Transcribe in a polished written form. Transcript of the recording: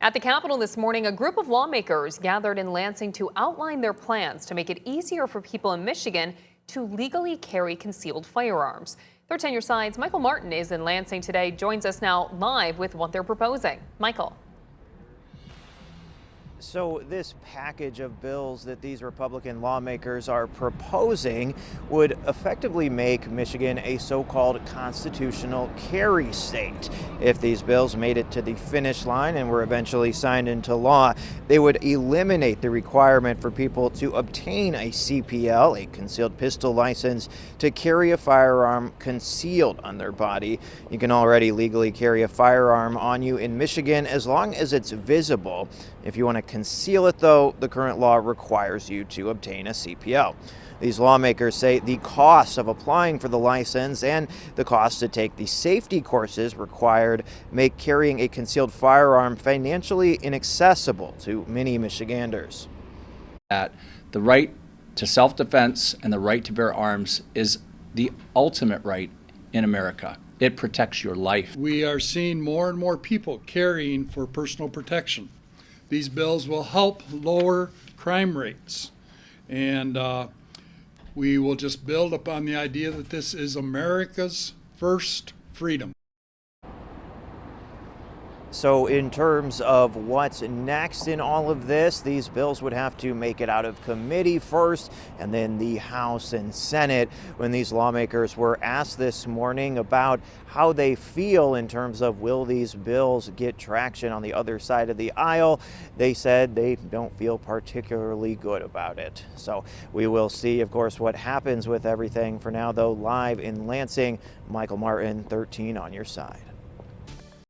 At the Capitol this morning, a group of lawmakers gathered in Lansing to outline their plans to make it easier for people in Michigan to legally carry concealed firearms. 13 Your Side's Michael Martin is in Lansing today, joins us now live with what they're proposing. Michael. So this package of bills that these Republican lawmakers are proposing would effectively make Michigan a so-called constitutional carry state. If these bills made it to the finish line and were eventually signed into law, they would eliminate the requirement for people to obtain a CPL, a concealed pistol license, to carry a firearm concealed on their body. You can already legally carry a firearm on you in Michigan as long as it's visible. If you want to conceal it, though, the current law requires you to obtain a CPL. These lawmakers say the cost of applying for the license and the cost to take the safety courses required make carrying a concealed firearm financially inaccessible to many Michiganders. That the right to self-defense and the right to bear arms is the ultimate right in America. It protects your life. We are seeing more and more people carrying for personal protection. These bills will help lower crime rates, and we will just build upon the idea that this is America's first freedom. So in terms of what's next in all of this, these bills would have to make it out of committee first and then the House and Senate. When these lawmakers were asked this morning about how they feel in terms of will these bills get traction on the other side of the aisle, they said they don't feel particularly good about it. So we will see, of course, what happens with everything. For now, though, live in Lansing, Michael Martin, 13 on your side.